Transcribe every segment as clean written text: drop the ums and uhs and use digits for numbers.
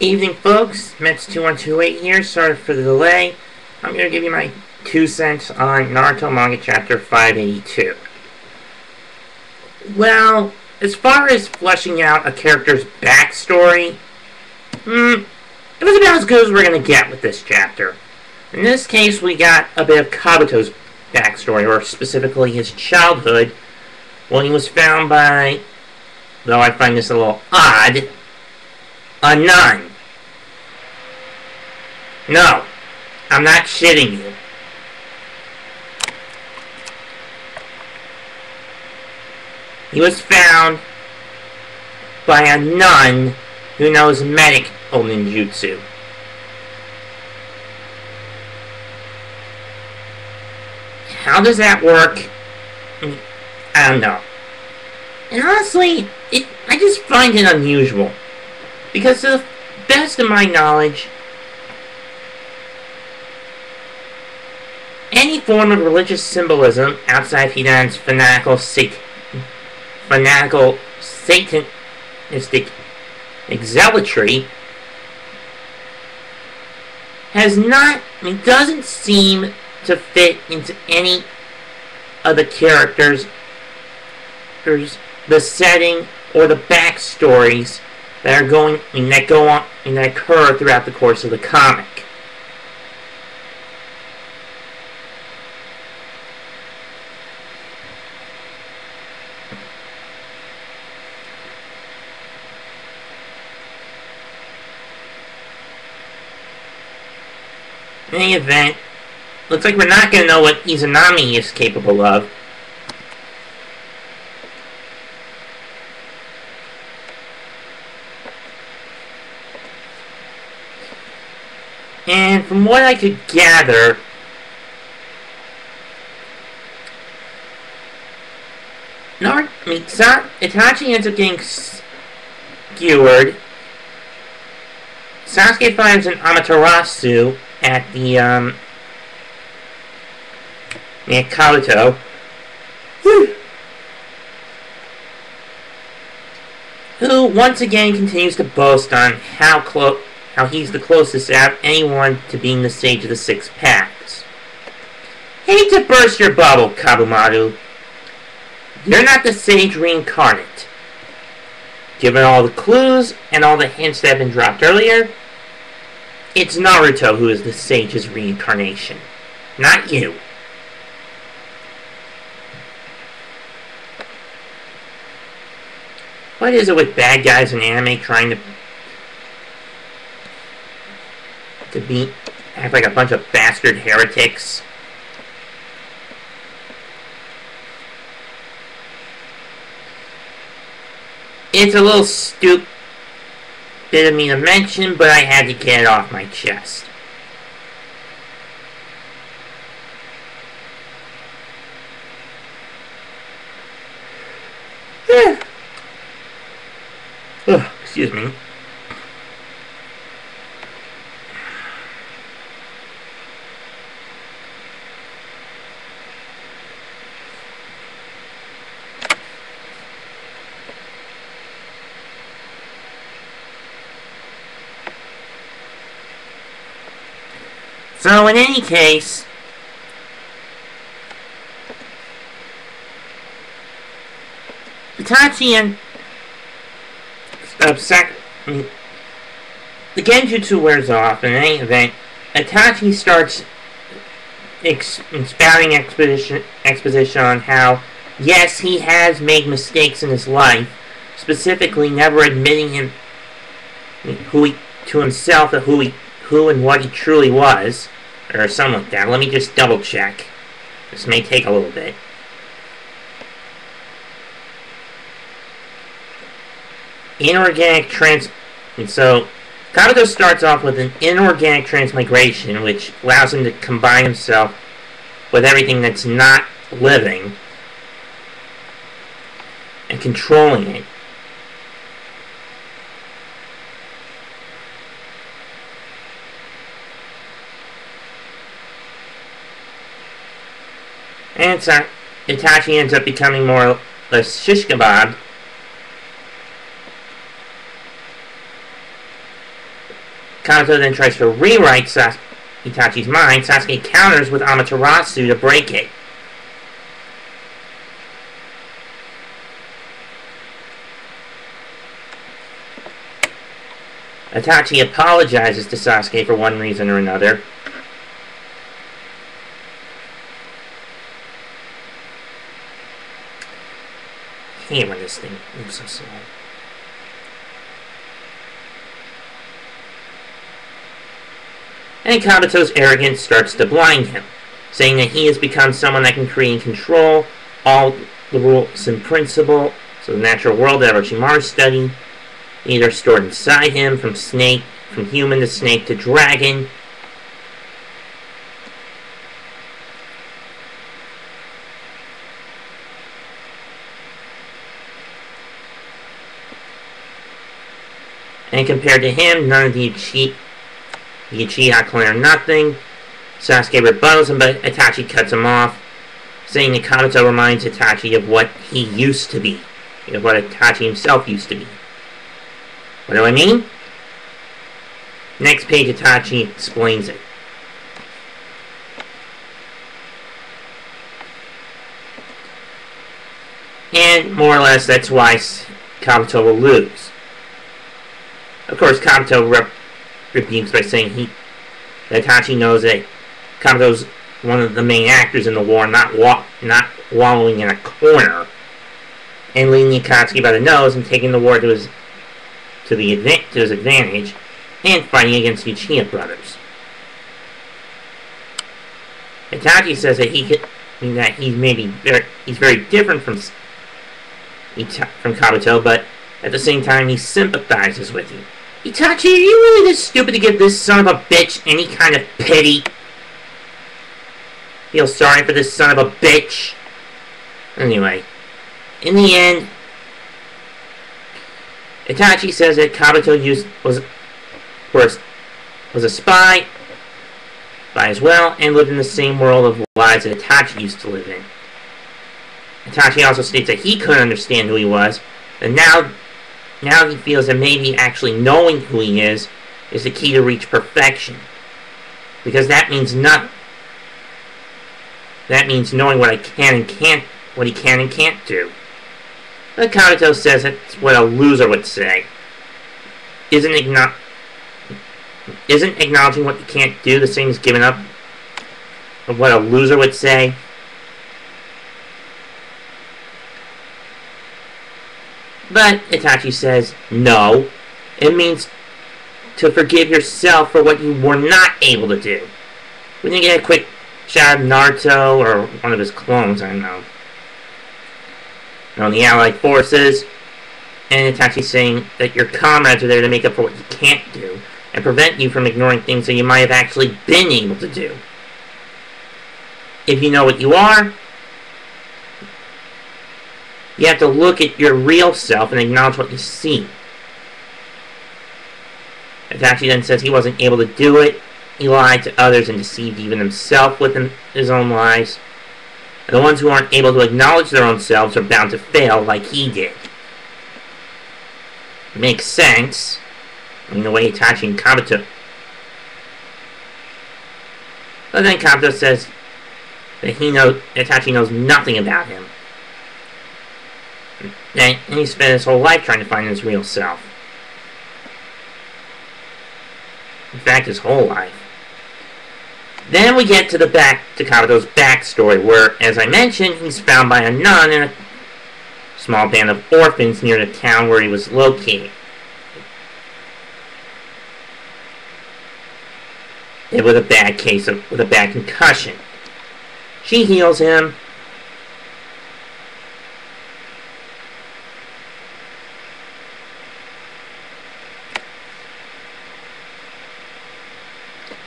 Evening, folks. Mets2128 here. Sorry for the delay. I'm going to give you my 2 cents on Naruto manga chapter 582. Well, as far as fleshing out a character's backstory, it was about as good as we're going to get with this chapter. In this case, we got a bit of Kabuto's backstory, or specifically his childhood, when he was found by, though I find this a little odd, a nun. No, I'm not shitting you. He was found by a nun who knows medic ninjutsu. How does that work? I don't know. And honestly, I just find it unusual. Because to the best of my knowledge, any form of religious symbolism outside Hidan's fanatical satanistic zealotry doesn't seem to fit into any of the characters, the setting, or the backstories that occur throughout the course of the comic. In any event, looks like we're not going to know what Izanami is capable of. And from what I could gather, Itachi ends up getting skewered. Sasuke finds an Amaterasu at the, near Kabuto. Who, once again, continues to boast on how he's the closest out of anyone to being the Sage of the Six Paths. Hate to burst your bubble, Kabumaru. You're not the Sage reincarnate. Given all the clues and all the hints that have been dropped earlier, it's Naruto who is the Sage's reincarnation, not you. What is it with bad guys in anime trying to act like a bunch of bastard heretics? It's a little stupid of me to mention, but I had to get it off my chest. Excuse me. So, in any case, Itachi and the Genjutsu wears off, and in any event, Itachi starts expounding exposition on how, yes, he has made mistakes in his life, specifically never admitting to himself of who and what he truly was, or something like that. Let me just double check. This may take a little bit. So, Kabuto starts off with an inorganic transmigration, which allows him to combine himself with everything that's not living and controlling it. And Itachi ends up becoming more or less shish kebab Kabuto then tries to rewrite Itachi's mind. Sasuke counters with Amaterasu to break it. Itachi apologizes to Sasuke for one reason or another. I hate when this thing moves so slow. And Kabuto's arrogance starts to blind him, saying that he has become someone that can create and control all the rules and principles of the natural world that Orochimaru studied. These are stored inside him, from human to snake to dragon. And compared to him, none of the Uchiha clan are nothing. Sasuke rebuttals him, but Itachi cuts him off, saying that Kabuto reminds Itachi of what he used to be, of what Itachi himself used to be. What do I mean? Next page, Itachi explains it. And more or less, that's why Kabuto will lose. Of course, Kabuto rebukes by saying that Itachi knows that Kabuto's one of the main actors in the war, not wallowing in a corner, and leading Akatsuki by the nose and taking the war to his advantage, and fighting against the Uchiha brothers. Itachi says that he's very different from Kabuto, but at the same time he sympathizes with him. Itachi, are you really this stupid to give this son of a bitch any kind of pity? Feel sorry for this son of a bitch? Anyway, in the end, Itachi says that Kabuto was a spy as well, and lived in the same world of lies that Itachi used to live in. Itachi also states that he couldn't understand who he was, and now he feels that maybe actually knowing who he is the key to reach perfection. Because that means nothing. That means knowing what he can and can't do. But Kabuto says that's what a loser would say. Isn't acknowledging what you can't do the same as giving up of what a loser would say? But Itachi says, no. It means to forgive yourself for what you were not able to do. We didn't get a quick shot of Naruto or one of his clones, I don't know. On the Allied forces, and Itachi saying that your comrades are there to make up for what you can't do and prevent you from ignoring things that you might have actually been able to do. If you know what you are, you have to look at your real self and acknowledge what you see. Itachi then says he wasn't able to do it. He lied to others and deceived even himself with his own lies. And the ones who aren't able to acknowledge their own selves are bound to fail like he did. It makes sense. I mean, the way Itachi and Kabuto. But then Kabuto says that Itachi knows nothing about him. And he spent his whole life trying to find his real self. In fact, his whole life. Then we get to Kabuto's backstory, where, as I mentioned, he's found by a nun and a small band of orphans near the town where he was located. With a bad concussion. She heals him.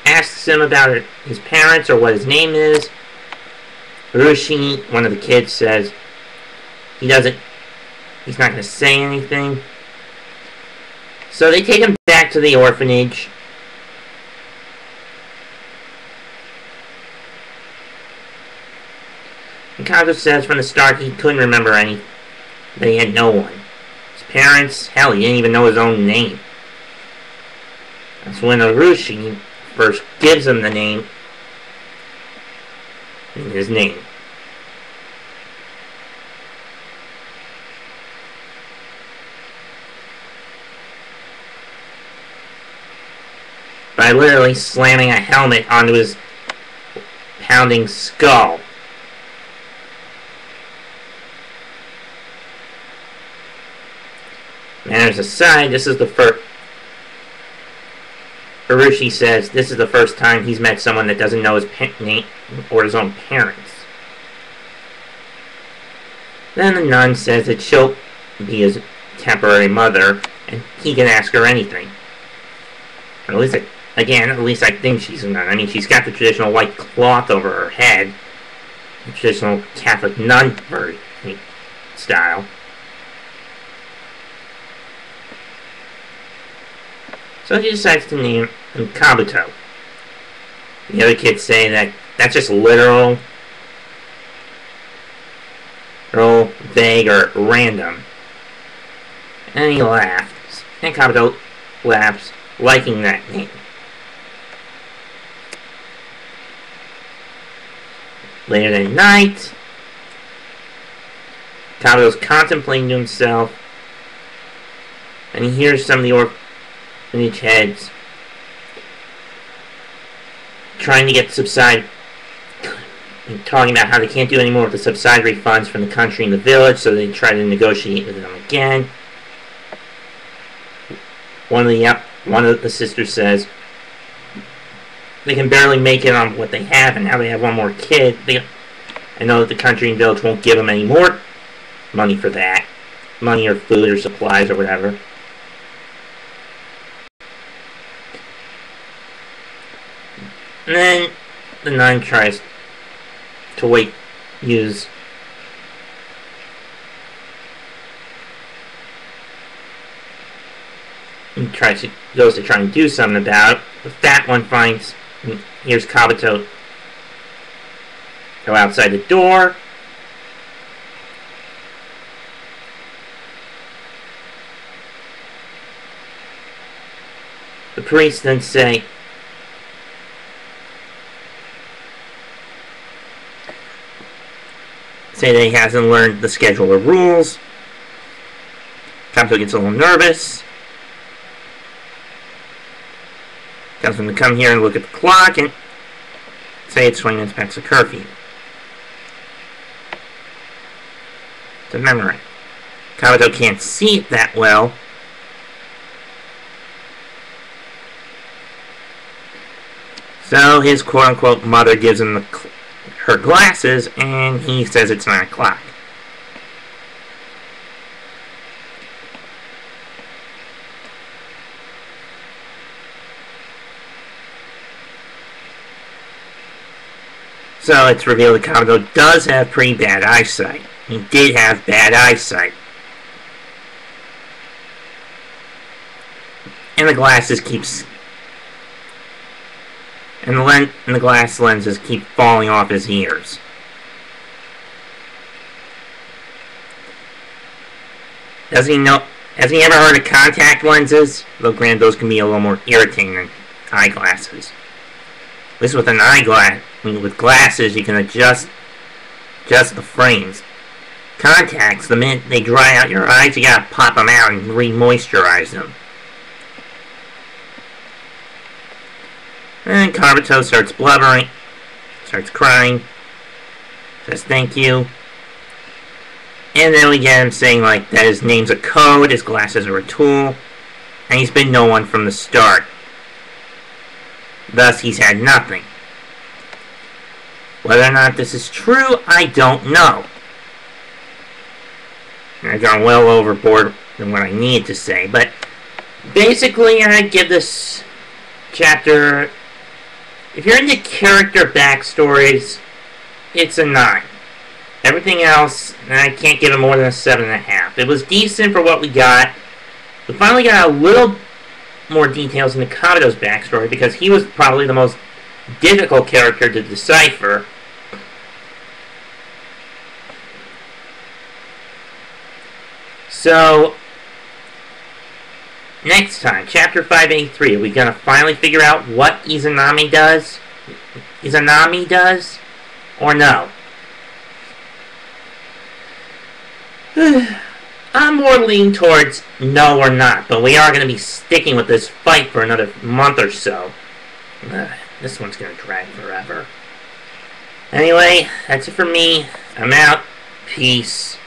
Asks him about his parents or what his name is. Urushi, one of the kids, says he's not going to say anything. So they take him back to the orphanage. And Kabuto says from the start he couldn't remember any. That he had no one. His parents, hell, he didn't even know his own name. That's when Arushi first gives him the name in his name. By literally slamming a helmet onto his pounding skull. Manners aside, this is the first... Arushi says this is the first time he's met someone that doesn't know his name or his own parents. Then the nun says that she'll be his temporary mother, and he can ask her anything. Or at least, at least I think she's a nun. I mean, she's got the traditional white cloth over her head, the traditional Catholic nun style. So he decides to name him Kabuto. The other kids say that that's just literal, vague, or random. And he laughs. And Kabuto laughs, liking that name. Later that night, Kabuto's contemplating to himself, and he hears some of the orphanage heads trying to get subside, talking about how they can't do any more with the subsidiary funds from the country and the village, so they try to negotiate with them again. One of the sisters says they can barely make it on what they have, and now they have one more kid. I know that the country and village won't give them any more money for that. Money or food or supplies or whatever. And then the nun tries to goes to try and do something about it. The fat one hears Kabuto go outside the door. The priest then say that he hasn't learned the schedule of rules. Kabuto gets a little nervous. Tells him to come here and look at the clock and say it's 20 minutes past the curfew. To memorize. Kabuto can't see it that well. So his quote-unquote mother gives him her glasses, and he says it's 9 o'clock. So it's revealed that Kabuto does have pretty bad eyesight. He did have bad eyesight. And the glasses and the glass lenses keep falling off his ears. Has he ever heard of contact lenses? Though granted, those can be a little more irritating than eyeglasses. At least with an eyeglass, with glasses, you can adjust the frames. Contacts, the minute they dry out your eyes, you gotta pop them out and re-moisturize them. And Kabuto starts blubbering, starts crying, says thank you. And then we get him saying that his name's a code, his glasses are a tool, and he's been no one from the start. Thus, he's had nothing. Whether or not this is true, I don't know. I've gone well overboard than what I needed to say, but basically, I give this chapter, if you're into character backstories, it's a 9. Everything else, I can't give it more than a 7.5. It was decent for what we got. We finally got a little more details into Kabuto's backstory, because he was probably the most difficult character to decipher. So, Next time, Chapter 583, are we gonna finally figure out what Izanami does? Or no? I'm more leaning towards no or not, but we are going to be sticking with this fight for another month or so. This one's going to drag forever. Anyway, that's it for me. I'm out. Peace.